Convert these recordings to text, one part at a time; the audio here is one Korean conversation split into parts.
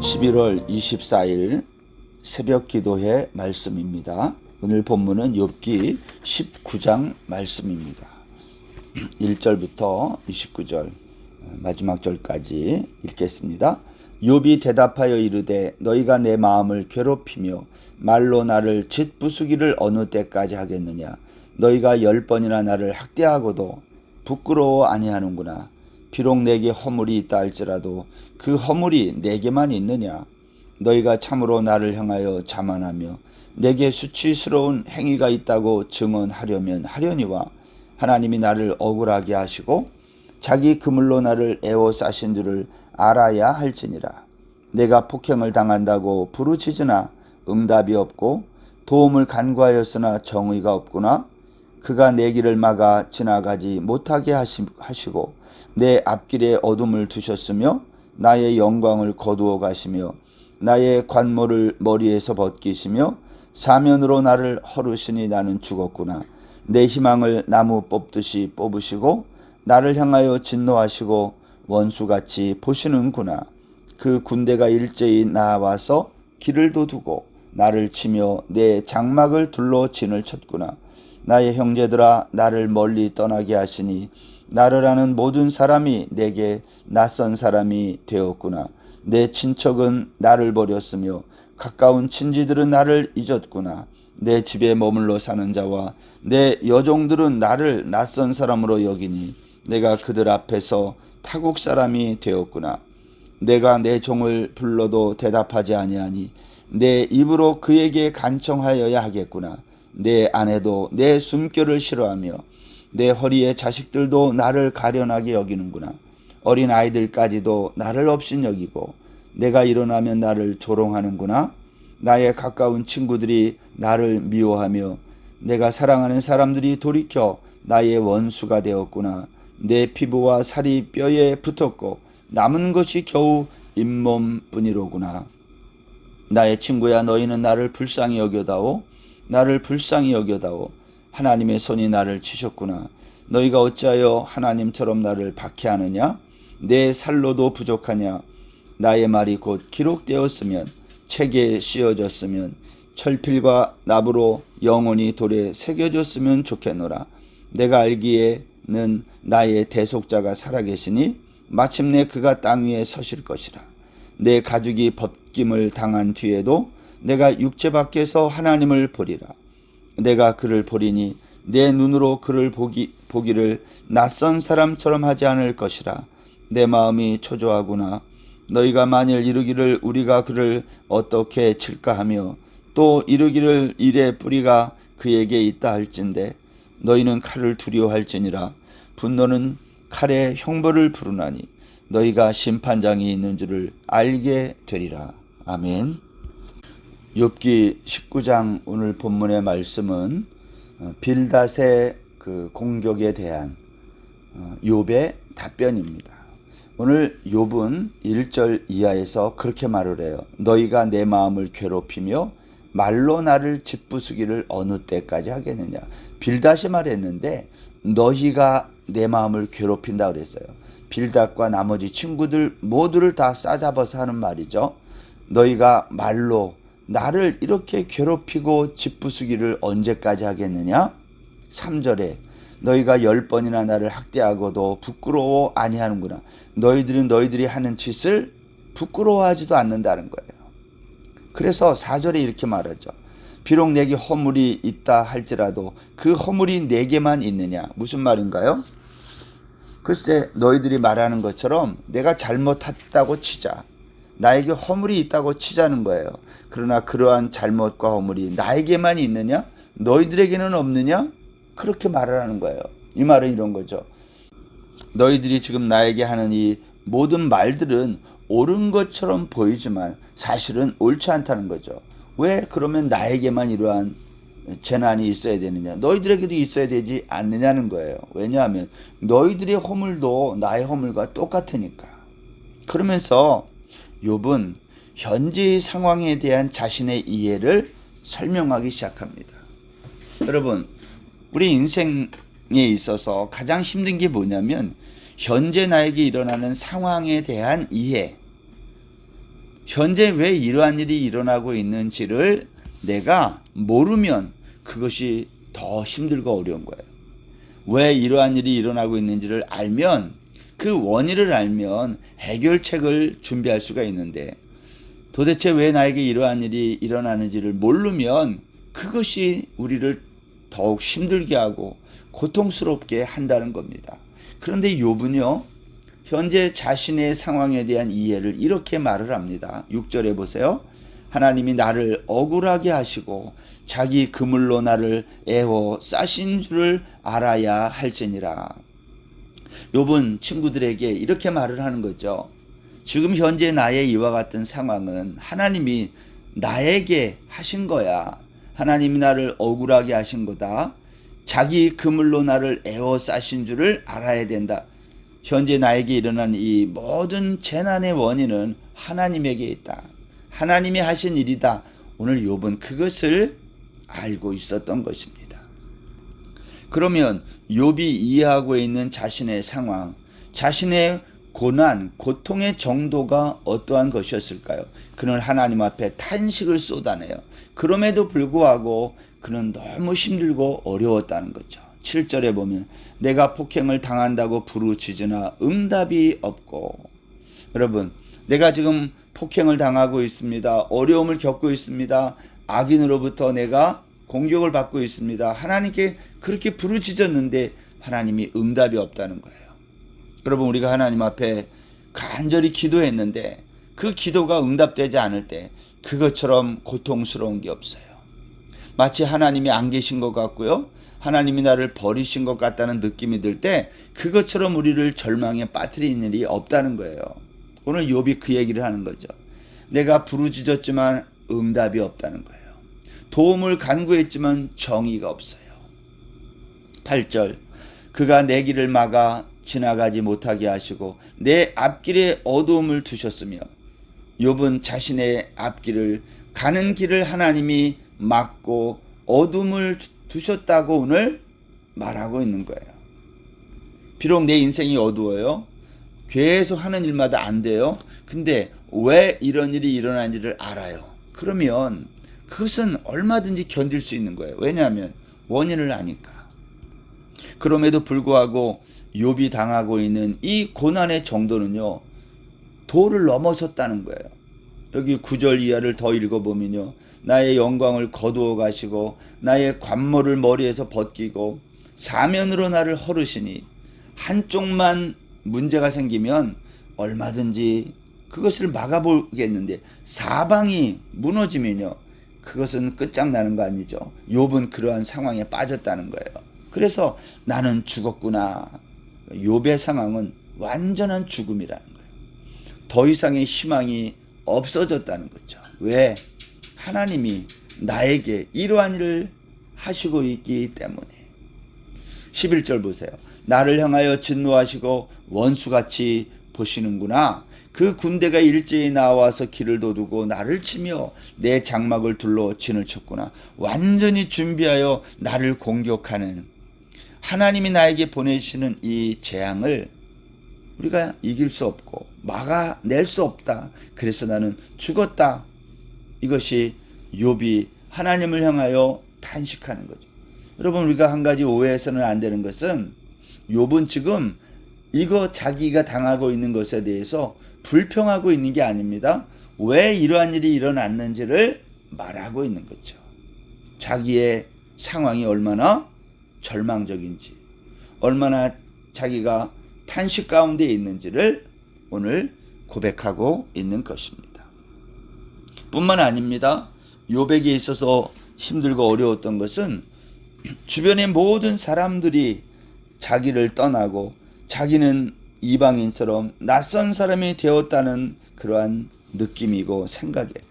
11월 24일 새벽 기도회 말씀입니다. 오늘 본문은 욥기 19장 말씀입니다. 1절부터 29절 마지막 절까지 읽겠습니다. 욥이 대답하여 이르되 너희가 내 마음을 괴롭히며 말로 나를 짓부수기를 어느 때까지 하겠느냐. 너희가 10번이나 나를 학대하고도 부끄러워 아니하는구나. 비록 내게 허물이 있다 할지라도 그 허물이 내게만 있느냐. 너희가 참으로 나를 향하여 자만하며 내게 수치스러운 행위가 있다고 증언하려면 하려니와 하나님이 나를 억울하게 하시고 자기 그물로 나를 에워싸신 줄을 알아야 할지니라. 내가 폭행을 당한다고 부르짖으나 응답이 없고 도움을 간구하였으나 정의가 없구나. 그가 내 길을 막아 지나가지 못하게 하시고 내 앞길에 어둠을 두셨으며 나의 영광을 거두어 가시며 나의 관모를 머리에서 벗기시며 사면으로 나를 헐으시니 나는 죽었구나. 내 희망을 나무 뽑듯이 뽑으시고 나를 향하여 진노하시고 원수같이 보시는구나. 그 군대가 일제히 나와서 길을 도두고 나를 치며 내 장막을 둘러 진을 쳤구나. 나의 형제들아 나를 멀리 떠나게 하시니 나를 아는 모든 사람이 내게 낯선 사람이 되었구나. 내 친척은 나를 버렸으며 가까운 친지들은 나를 잊었구나. 내 집에 머물러 사는 자와 내 여종들은 나를 낯선 사람으로 여기니 내가 그들 앞에서 타국 사람이 되었구나. 내가 내 종을 불러도 대답하지 아니하니 내 입으로 그에게 간청하여야 하겠구나. 내 아내도 내 숨결을 싫어하며 내 허리의 자식들도 나를 가련하게 여기는구나. 어린 아이들까지도 나를 없인 여기고 내가 일어나면 나를 조롱하는구나. 나의 가까운 친구들이 나를 미워하며 내가 사랑하는 사람들이 돌이켜 나의 원수가 되었구나. 내 피부와 살이 뼈에 붙었고 남은 것이 겨우 잇몸뿐이로구나. 나의 친구야 너희는 나를 불쌍히 여겨다오. 나를 불쌍히 여겨다오. 하나님의 손이 나를 치셨구나. 너희가 어찌하여 하나님처럼 나를 박해하느냐. 내 살로도 부족하냐. 나의 말이 곧 기록되었으면 책에 씌어졌으면 철필과 납으로 영원히 돌에 새겨졌으면 좋겠노라. 내가 알기에는 나의 대속자가 살아계시니 마침내 그가 땅 위에 서실 것이라. 내 가죽이 벗김을 당한 뒤에도 내가 육체 밖에서 하나님을 보리라. 내가 그를 보리니 내 눈으로 그를 보기를 낯선 사람처럼 하지 않을 것이라. 내 마음이 초조하구나. 너희가 만일 이르기를 우리가 그를 어떻게 칠까 하며 또 이르기를 일의 뿌리가 그에게 있다 할진대 너희는 칼을 두려워할지니라. 분노는 칼에 형벌을 부르나니 너희가 심판장이 있는 줄을 알게 되리라. 아멘. 욥기 19장 오늘 본문의 말씀은 빌닷의 그 공격에 대한 욥의 답변입니다. 오늘 욥은 1절 이하에서 그렇게 말을 해요. 너희가 내 마음을 괴롭히며 말로 나를 짓부수기를 어느 때까지 하겠느냐. 빌닷이 말했는데 너희가 내 마음을 괴롭힌다 그랬어요. 빌닷과 나머지 친구들 모두를 다 싸잡아서 하는 말이죠. 너희가 말로 나를 이렇게 괴롭히고 짓부수기를 언제까지 하겠느냐? 3절에 너희가 10번이나 나를 학대하고도 부끄러워 아니하는구나. 너희들은 너희들이 하는 짓을 부끄러워하지도 않는다는 거예요. 그래서 4절에 이렇게 말하죠. 비록 내게 허물이 있다 할지라도 그 허물이 내게만 있느냐. 무슨 말인가요? 글쎄 너희들이 말하는 것처럼 내가 잘못했다고 치자. 나에게 허물이 있다고 치자는 거예요. 그러나 그러한 잘못과 허물이 나에게만 있느냐? 너희들에게는 없느냐? 그렇게 말을 하는 거예요. 이 말은 이런 거죠. 너희들이 지금 나에게 하는 이 모든 말들은 옳은 것처럼 보이지만 사실은 옳지 않다는 거죠. 왜 그러면 나에게만 이러한 재난이 있어야 되느냐? 너희들에게도 있어야 되지 않느냐는 거예요. 왜냐하면 너희들의 허물도 나의 허물과 똑같으니까. 그러면서 욥은 현재의 상황에 대한 자신의 이해를 설명하기 시작합니다. 여러분, 우리 인생에 있어서 가장 힘든 게 뭐냐면 현재 나에게 일어나는 상황에 대한 이해, 현재 왜 이러한 일이 일어나고 있는지를 내가 모르면 그것이 더 힘들고 어려운 거예요. 왜 이러한 일이 일어나고 있는지를 알면, 그 원인을 알면 해결책을 준비할 수가 있는데, 도대체 왜 나에게 이러한 일이 일어나는지를 모르면 그것이 우리를 더욱 힘들게 하고 고통스럽게 한다는 겁니다. 그런데 욥은요, 현재 자신의 상황에 대한 이해를 이렇게 말을 합니다. 6절에 보세요. 하나님이 나를 억울하게 하시고 자기 그물로 나를 애워 싸신 줄을 알아야 할지니라. 욥은 친구들에게 이렇게 말을 하는 거죠. 지금 현재 나의 이와 같은 상황은 하나님이 나에게 하신 거야. 하나님이 나를 억울하게 하신 거다. 자기 그물로 나를 애워 싸신 줄을 알아야 된다. 현재 나에게 일어난 이 모든 재난의 원인은 하나님에게 있다. 하나님이 하신 일이다. 오늘 욥은 그것을 알고 있었던 것입니다. 그러면 욥이 이해하고 있는 자신의 상황, 자신의 고난, 고통의 정도가 어떠한 것이었을까요? 그는 하나님 앞에 탄식을 쏟아내요. 그럼에도 불구하고 그는 너무 힘들고 어려웠다는 거죠. 7절에 보면 내가 폭행을 당한다고 부르짖으나 응답이 없고. 여러분, 내가 지금 폭행을 당하고 있습니다. 어려움을 겪고 있습니다. 악인으로부터 내가 공격을 받고 있습니다. 하나님께 그렇게 부르짖었는데 하나님이 응답이 없다는 거예요. 여러분, 우리가 하나님 앞에 간절히 기도했는데 그 기도가 응답되지 않을 때 그것처럼 고통스러운 게 없어요. 마치 하나님이 안 계신 것 같고요, 하나님이 나를 버리신 것 같다는 느낌이 들 때 그것처럼 우리를 절망에 빠뜨리는 일이 없다는 거예요. 오늘 욥이 그 얘기를 하는 거죠. 내가 부르짖었지만 응답이 없다는 거예요. 도움을 간구했지만 정의가 없어요. 8절, 그가 내 길을 막아 지나가지 못하게 하시고 내 앞길에 어두움을 두셨으며. 욥은 자신의 앞길을, 가는 길을 하나님이 막고 어둠을 두셨다고 오늘 말하고 있는 거예요. 비록 내 인생이 어두워요. 계속 하는 일마다 안 돼요. 근데 왜 이런 일이 일어나는지를 알아요. 그러면 그것은 얼마든지 견딜 수 있는 거예요. 왜냐하면 원인을 아니까. 그럼에도 불구하고 욥이 당하고 있는 이 고난의 정도는요, 도를 넘어섰다는 거예요. 여기 9절 이하를 더 읽어보면요, 나의 영광을 거두어 가시고 나의 관모를 머리에서 벗기고 사면으로 나를 헐으시니. 한쪽만 문제가 생기면 얼마든지 그것을 막아보겠는데 사방이 무너지면요, 그것은 끝장나는 거 아니죠. 욥은 그러한 상황에 빠졌다는 거예요. 그래서 나는 죽었구나. 욥의 상황은 완전한 죽음이라는 거예요. 더 이상의 희망이 없어졌다는 거죠. 왜? 하나님이 나에게 이러한 일을 하시고 있기 때문에. 11절 보세요. 나를 향하여 진노하시고 원수같이 보시는구나. 그 군대가 일제히 나와서 길을 도두고 나를 치며 내 장막을 둘러 진을 쳤구나. 완전히 준비하여 나를 공격하는 하나님이 나에게 보내시는 이 재앙을 우리가 이길 수 없고 막아낼 수 없다. 그래서 나는 죽었다. 이것이 욥이 하나님을 향하여 탄식하는 거죠. 여러분, 우리가 한 가지 오해해서는 안 되는 것은 욥은 지금 이거 자기가 당하고 있는 것에 대해서 불평하고 있는 게 아닙니다. 왜 이러한 일이 일어났는지를 말하고 있는 거죠. 자기의 상황이 얼마나 절망적인지, 얼마나 자기가 탄식 가운데 있는지를 오늘 고백하고 있는 것입니다. 뿐만 아닙니다. 욥에게 있어서 힘들고 어려웠던 것은 주변의 모든 사람들이 자기를 떠나고 자기는 이방인처럼 낯선 사람이 되었다는 그러한 느낌이고 생각이에요.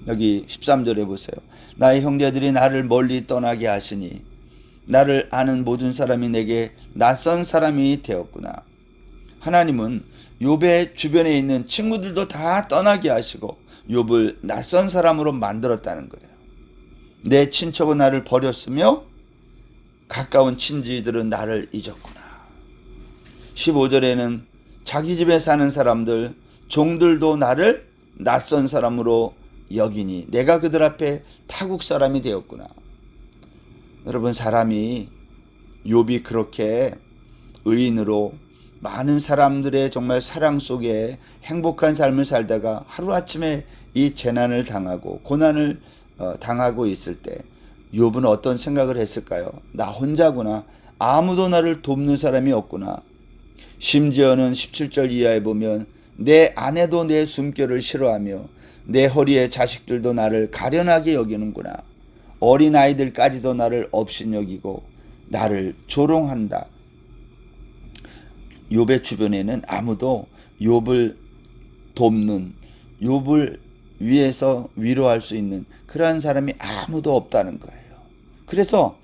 여기 13절에 보세요. 나의 형제들이 나를 멀리 떠나게 하시니 나를 아는 모든 사람이 내게 낯선 사람이 되었구나. 하나님은 욥의 주변에 있는 친구들도 다 떠나게 하시고 욥을 낯선 사람으로 만들었다는 거예요. 내 친척은 나를 버렸으며 가까운 친지들은 나를 잊었구나. 15절에는 자기 집에 사는 사람들, 종들도 나를 낯선 사람으로 여기니 내가 그들 앞에 타국 사람이 되었구나. 여러분, 사람이 욥이 그렇게 의인으로 많은 사람들의 정말 사랑 속에 행복한 삶을 살다가 하루아침에 이 재난을 당하고 고난을 당하고 있을 때 욥은 어떤 생각을 했을까요? 나 혼자구나. 아무도 나를 돕는 사람이 없구나. 심지어는 17절 이하에 보면 내 아내도 내 숨결을 싫어하며 내 허리의 자식들도 나를 가련하게 여기는구나. 어린아이들까지도 나를 업신여기고 나를 조롱한다. 욥의 주변에는 아무도 욥을 돕는, 욥을 위해서 위로할 수 있는 그러한 사람이 아무도 없다는 거예요. 그래서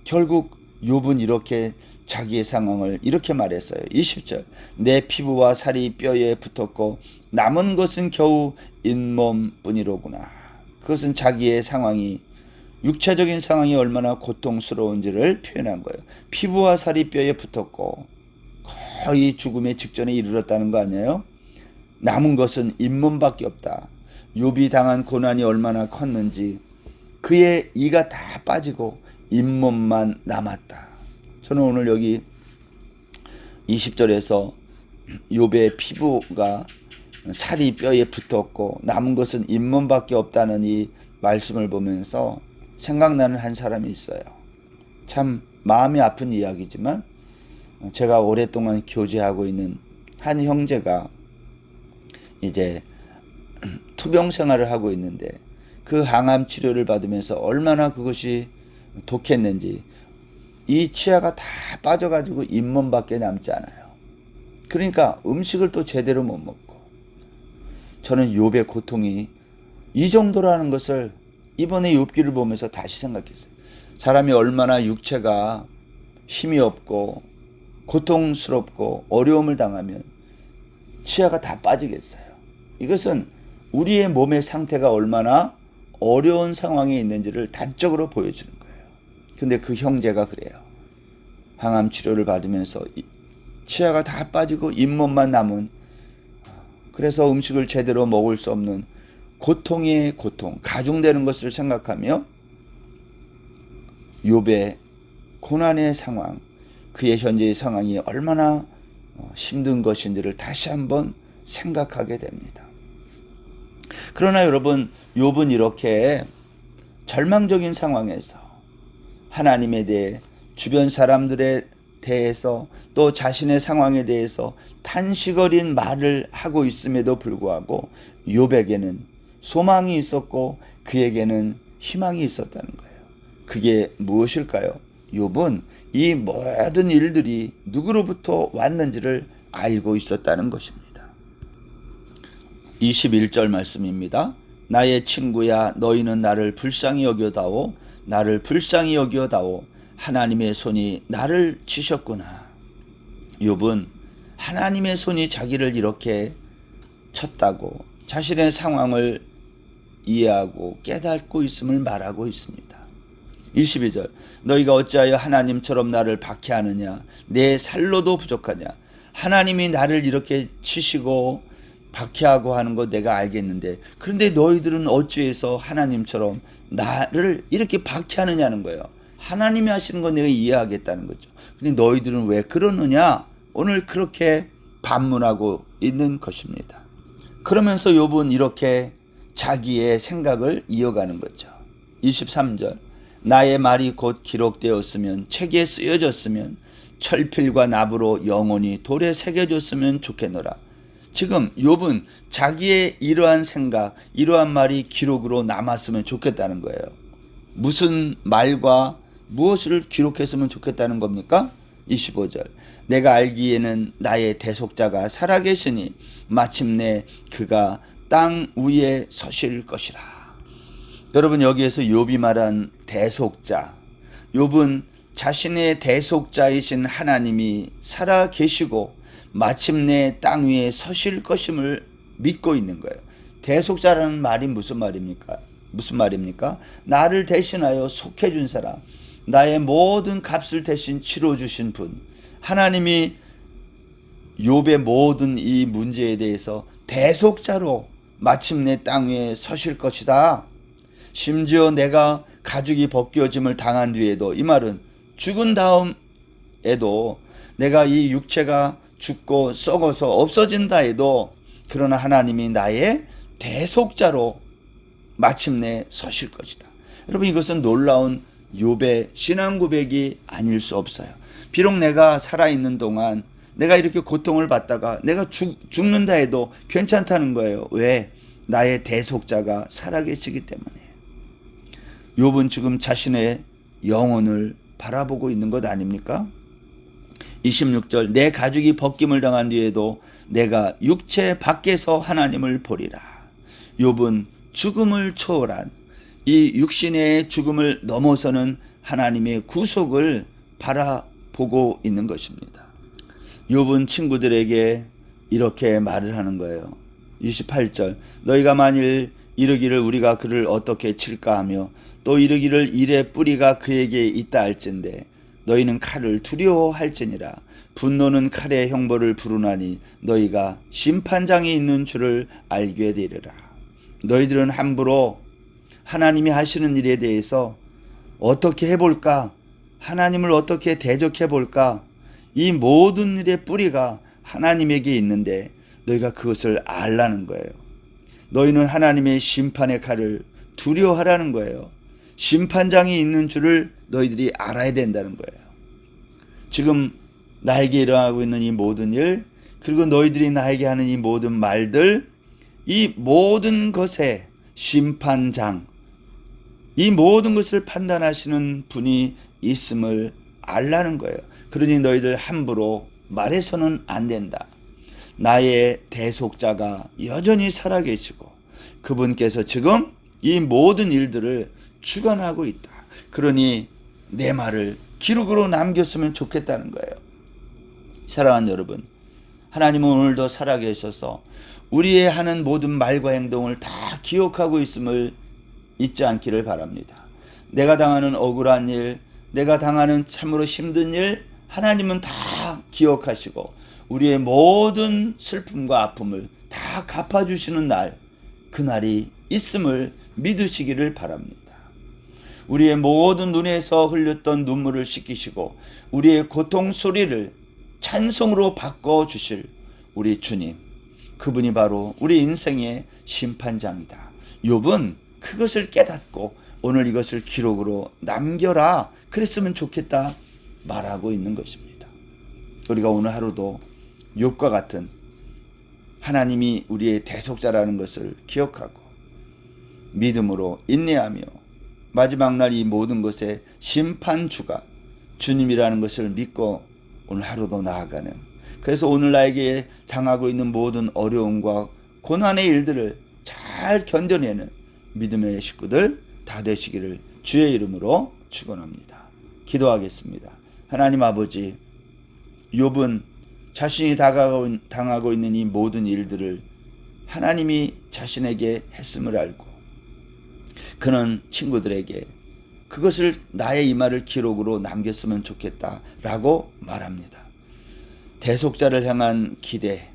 결국 욥은 이렇게 자기의 상황을 이렇게 말했어요. 20절, 내 피부와 살이 뼈에 붙었고 남은 것은 겨우 잇몸뿐이로구나. 그것은 자기의 상황이, 육체적인 상황이 얼마나 고통스러운지를 표현한 거예요. 피부와 살이 뼈에 붙었고 거의 죽음의 직전에 이르렀다는 거 아니에요? 남은 것은 잇몸밖에 없다. 욥이 당한 고난이 얼마나 컸는지 그의 이가 다 빠지고 잇몸만 남았다. 저는 오늘 여기 20절에서 욥의 피부가 살이 뼈에 붙었고 남은 것은 잇몸밖에 없다는 이 말씀을 보면서 생각나는 한 사람이 있어요. 참 마음이 아픈 이야기지만 제가 오랫동안 교제하고 있는 한 형제가 이제 투병 생활을 하고 있는데 그 항암 치료를 받으면서 얼마나 그것이 독했는지 이 치아가 다 빠져가지고 잇몸밖에 남지 않아요. 그러니까 음식을 또 제대로 못 먹고, 저는 욥의 고통이 이 정도라는 것을 이번에 욥기를 보면서 다시 생각했어요. 사람이 얼마나 육체가 힘이 없고 고통스럽고 어려움을 당하면 치아가 다 빠지겠어요. 이것은 우리의 몸의 상태가 얼마나 어려운 상황에 있는지를 단적으로 보여주는 거예요. 근데 그 형제가 그래요. 항암 치료를 받으면서 치아가 다 빠지고 잇몸만 남은, 그래서 음식을 제대로 먹을 수 없는 고통의 고통, 가중되는 것을 생각하며 욥의 고난의 상황, 그의 현재의 상황이 얼마나 힘든 것인지를 다시 한번 생각하게 됩니다. 그러나 여러분, 욥은 이렇게 절망적인 상황에서 하나님에 대해, 주변 사람들에 대해서, 또 자신의 상황에 대해서 탄식어린 말을 하고 있음에도 불구하고 욥에게는 소망이 있었고 그에게는 희망이 있었다는 거예요. 그게 무엇일까요? 욥은 이 모든 일들이 누구로부터 왔는지를 알고 있었다는 것입니다. 21절 말씀입니다. 나의 친구야, 너희는 나를 불쌍히 여겨다오. 나를 불쌍히 여겨다오. 하나님의 손이 나를 치셨구나. 욥은 하나님의 손이 자기를 이렇게 쳤다고 자신의 상황을 이해하고 깨닫고 있음을 말하고 있습니다. 22절, 너희가 어찌하여 하나님처럼 나를 박해하느냐? 내 살로도 부족하냐? 하나님이 나를 이렇게 치시고 박해하고 하는 거 내가 알겠는데, 그런데 너희들은 어찌해서 하나님처럼 나를 이렇게 박해하느냐는 거예요. 하나님이 하시는 건 내가 이해하겠다는 거죠. 근데 너희들은 왜 그러느냐? 오늘 그렇게 반문하고 있는 것입니다. 그러면서 욥은 이렇게 자기의 생각을 이어가는 거죠. 23절, 나의 말이 곧 기록되었으면, 책에 쓰여졌으면, 철필과 납으로 영원히 돌에 새겨졌으면 좋겠노라. 지금 욥은 자기의 이러한 생각, 이러한 말이 기록으로 남았으면 좋겠다는 거예요. 무슨 말과 무엇을 기록했으면 좋겠다는 겁니까? 25절, 내가 알기에는 나의 대속자가 살아계시니 마침내 그가 땅 위에 서실 것이라. 여러분, 여기에서 욥이 말한 대속자, 욥은 자신의 대속자이신 하나님이 살아계시고 마침내 땅 위에 서실 것임을 믿고 있는 거예요. 대속자라는 말이 무슨 말입니까? 나를 대신하여 속해준 사람, 나의 모든 값을 대신 치러주신 분, 하나님이 욥의 모든 이 문제에 대해서 대속자로 마침내 땅 위에 서실 것이다. 심지어 내가 가죽이 벗겨짐을 당한 뒤에도, 이 말은 죽은 다음에도 내가 이 육체가 죽고 썩어서 없어진다 해도 그러나 하나님이 나의 대속자로 마침내 서실 것이다. 여러분, 이것은 놀라운 욥의 신앙 고백이 아닐 수 없어요. 비록 내가 살아있는 동안 내가 이렇게 고통을 받다가 내가 죽는다 해도 괜찮다는 거예요. 왜? 나의 대속자가 살아계시기 때문에. 욥은 지금 자신의 영혼을 바라보고 있는 것 아닙니까? 26절, 내 가죽이 벗김을 당한 뒤에도 내가 육체 밖에서 하나님을 보리라. 욥은 죽음을 초월한 이 육신의 죽음을 넘어서는 하나님의 구속을 바라보고 있는 것입니다. 욥은 친구들에게 이렇게 말을 하는 거예요. 28절, 너희가 만일 이르기를 우리가 그를 어떻게 칠까 하며 또 이르기를 일의 뿌리가 그에게 있다 할진대 너희는 칼을 두려워할지니라. 분노는 칼의 형벌을 부르나니 너희가 심판장이 있는 줄을 알게 되리라. 너희들은 함부로 하나님이 하시는 일에 대해서 어떻게 해볼까? 하나님을 어떻게 대적해볼까? 이 모든 일의 뿌리가 하나님에게 있는데 너희가 그것을 알라는 거예요. 너희는 하나님의 심판의 칼을 두려워하라는 거예요. 심판장이 있는 줄을 너희들이 알아야 된다는 거예요. 지금 나에게 일어나고 있는 이 모든 일, 그리고 너희들이 나에게 하는 이 모든 말들, 이 모든 것의 심판장, 이 모든 것을 판단하시는 분이 있음을 알라는 거예요. 그러니 너희들 함부로 말해서는 안 된다. 나의 대속자가 여전히 살아계시고 그분께서 지금 이 모든 일들을 주관하고 있다. 그러니 내 말을 기록으로 남겼으면 좋겠다는 거예요. 사랑하는 여러분, 하나님은 오늘도 살아계셔서 우리의 하는 모든 말과 행동을 다 기억하고 있음을 잊지 않기를 바랍니다. 내가 당하는 억울한 일, 내가 당하는 참으로 힘든 일, 하나님은 다 기억하시고 우리의 모든 슬픔과 아픔을 다 갚아주시는 날, 그날이 있음을 믿으시기를 바랍니다. 우리의 모든 눈에서 흘렸던 눈물을 씻기시고 우리의 고통 소리를 찬송으로 바꿔주실 우리 주님, 그분이 바로 우리 인생의 심판장이다. 욥은 그것을 깨닫고 오늘 이것을 기록으로 남겨라, 그랬으면 좋겠다 말하고 있는 것입니다. 우리가 오늘 하루도 욥과 같은 하나님이 우리의 대속자라는 것을 기억하고 믿음으로 인내하며 마지막 날 이 모든 것의 심판주가 주님이라는 것을 믿고 오늘 하루도 나아가는, 그래서 오늘 나에게 당하고 있는 모든 어려움과 고난의 일들을 잘 견뎌내는 믿음의 식구들 다 되시기를 주의 이름으로 축원합니다. 기도하겠습니다. 하나님 아버지, 욥은 자신이 당하고 있는 이 모든 일들을 하나님이 자신에게 했음을 알고 그는 친구들에게 그것을 나의 이 말을 기록으로 남겼으면 좋겠다라고 말합니다. 대속자를 향한 기대,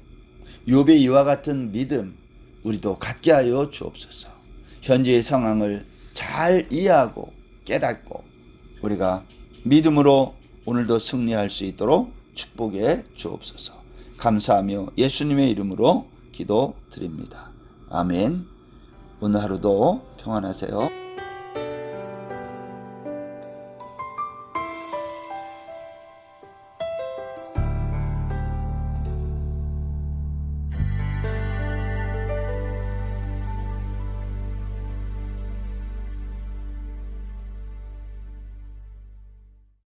욥의 이와 같은 믿음 우리도 갖게 하여 주옵소서. 현재의 상황을 잘 이해하고 깨닫고 우리가 믿음으로 오늘도 승리할 수 있도록 축복해 주옵소서. 감사하며 예수님의 이름으로 기도드립니다. 아멘. 오늘 하루도 평안하세요.